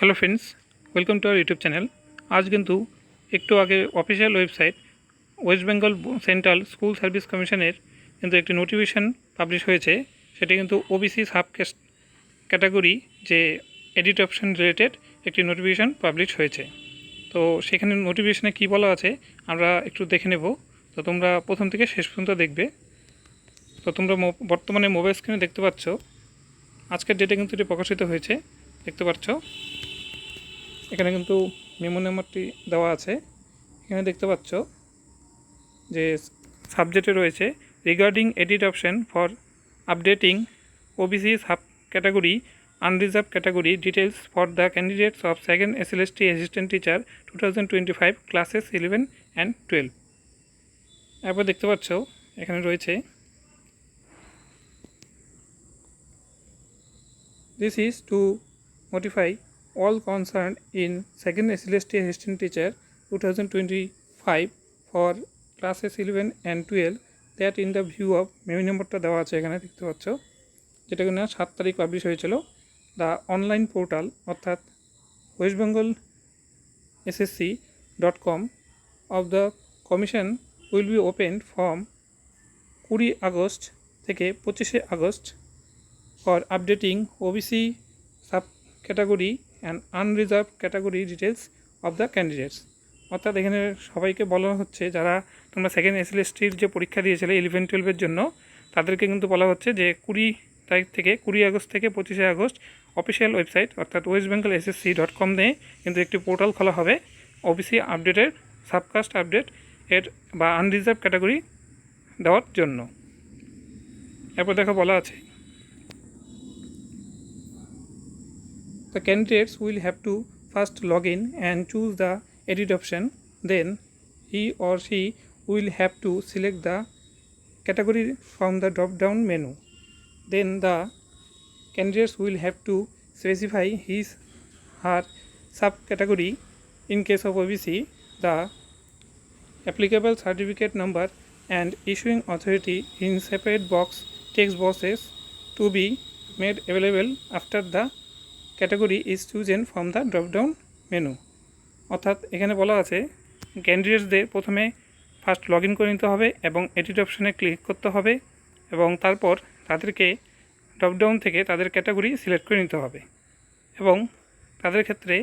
Hello friends, welcome to our YouTube channel. আজ কিন্তু একটু আগে official website West Bengal central school service কমিশনের কিন্তু একটি নোটিফিকেশান পাবলিশ হয়েছে। সেটি কিন্তু ওবিসি সাব ক্যাটাগরি যে এডিট অপশন রিলেটেড একটি নোটিফিকেশান পাবলিশ হয়েছে। তো সেখানে নোটিফিকেশানে কী বলা আছে আমরা একটু দেখে নেব। তো তোমরা প্রথম থেকে শেষ পর্যন্ত দেখবে। তো তোমরা বর্তমানে মোবাইল স্ক্রিনে দেখতে পাচ্ছ, আজকের ডেটে কিন্তু এটি প্রকাশিত হয়েছে, দেখতে পাচ্ছ। এখানে কিন্তু মেমো নাম্বারটি দেওয়া আছে। এখানে দেখতে পাচ্ছ যে সাবজেক্টে রয়েছে regarding edit option for updating OBC sub category unreserved category details for the candidates of second SLST assistant teacher 2025 classes 11 and 12। এরপর দেখতে পাচ্ছ এখানে রয়েছে this is to notify all concerned in second SLST assistant teacher 2025 for classes 11 and 12 that in the view of memo নম্বরটা দেওয়া আছে এখানে দেখতে পাচ্ছ, যেটা কিনা 7 তারিখ পাবলিশ হয়েছিল। দ্য অনলাইন পোর্টাল অর্থাৎ West Bengal SSC.com of the commission will be open from 20 August থেকে 25 August for updating OBC sub category and unreserved category details of the candidates. অর্থাৎ এখানে সবাইকে বলা হচ্ছে যারা তোমরা সেকেন্ড এসএলএসটির যে পরীক্ষা দিয়েছিলে 11-12-এর জন্য, তাদেরকে কিন্তু বলা হচ্ছে যে 20 তারিখ থেকে 20 আগস্ট থেকে 25 আগস্ট অফিসিয়াল ওয়েবসাইট অর্থাৎ ওয়েস্ট বেঙ্গল SSC.com নিয়ে কিন্তু একটি পোর্টাল খোলা হবে ওবিসি আপডেটের সাবকাস্ট আপডেট এর বা আনরিজার্ভ ক্যাটাগরি দেওয়ার জন্য। এরপর দেখো বলা আছে the candidates will have to first log in and choose the edit option. Then he or she will have to select the category from the drop down menu. Then the candidates will have to specify his her subcategory. In case of OBC, the applicable certificate number and issuing authority in separate text boxes to be made available after the category is chosen from the dropdown menu. অর্থাৎ এখানে বলা আছে ক্যান্ডিডেটসদের প্রথমে first log in করে নিতে হবে এবং edit অপশানে ক্লিক করতে হবে এবং তারপর তাদেরকে ড্রপডাউন থেকে তাদের ক্যাটাগরি সিলেক্ট করে নিতে হবে এবং তাদের ক্ষেত্রে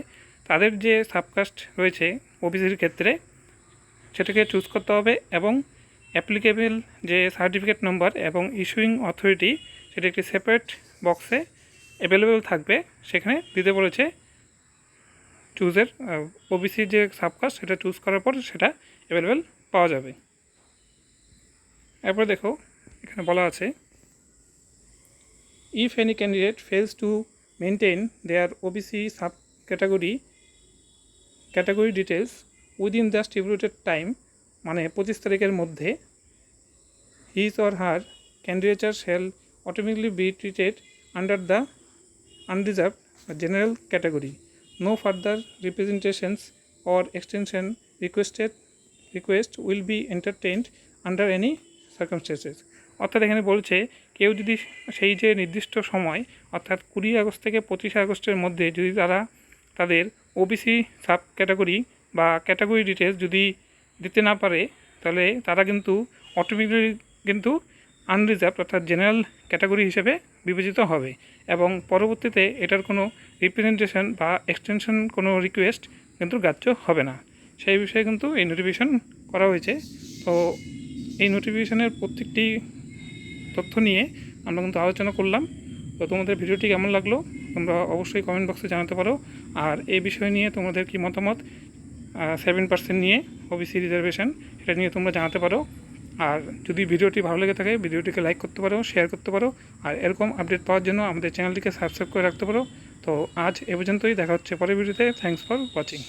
তাদের যে সাবকাস্ট রয়েছে ওবিসির ক্ষেত্রে সেটাকে চুজ করতে হবে এবং অ্যাপ্লিকেবল যে সার্টিফিকেট নাম্বার এবং ইস্যুইং অথরিটি সেটা একটি সেপারেট বক্সে অ্যাভেলেবেল থাকবে, সেখানে দিতে বলেছে চুজের ওবিসির যে সাবকাস্ট সেটা চুজ করার পর সেটা অ্যাভেলেবেল পাওয়া যাবে। এরপর দেখো এখানে বলা আছে if any candidate fails to maintain their OBC sub category details within the stipulated time, মানে 25 তারিখের মধ্যে, his or her candidature shall automatically be treated under the unreserved general category. No further representations or extension request will be entertained under any circumstances. অর্থাৎ এখানে বলছে কেউ যদি সেই যে নির্দিষ্ট সময় অর্থাৎ 20 আগস্ট থেকে 25 আগস্টের মধ্যে যদি তারা তাদের ওবিসি সাব ক্যাটাগরি বা ক্যাটাগরি ডিটেলস যদি দিতে না পারে, তাহলে তারা কিন্তু অটোমেটিক্যালি কিন্তু আনরিজার্ভ অর্থাৎ জেনারেল ক্যাটাগরি হিসেবে বিবেচিত হবে এবং পরবর্তীতে এটার কোনো রিপ্রেজেন্টেশন বা এক্সটেনশন কোনো রিকোয়েস্ট কিন্তু গ্রাহ্য হবে না। সেই বিষয়ে কিন্তু এই নোটিফিকেশান করা হয়েছে। তো এই নোটিফিকেশানের প্রত্যেকটি তথ্য নিয়ে আমরা কিন্তু আলোচনা করলাম। তো তোমাদের ভিডিওটি কেমন লাগলো তোমরা অবশ্যই কমেন্ট বক্সে জানাতে পারো। আর এই বিষয় নিয়ে তোমাদের কি মতামত 7% নিয়ে ওবিসি রিজার্ভেশন এটা নিয়ে তোমরা জানাতে পারো। আর যদি ভিডিওটি ভালো লেগে থাকে ভিডিওটিকে লাইক করতে পারো, শেয়ার করতে পারো আর এরকম আপডেট পাওয়ার জন্য আমাদের চ্যানেলটিকে সাবস্ক্রাইব করে রাখতে পারো। তো আজ এ পর্যন্তই, দেখা হচ্ছে পরের ভিডিওতে। Thanks for watching.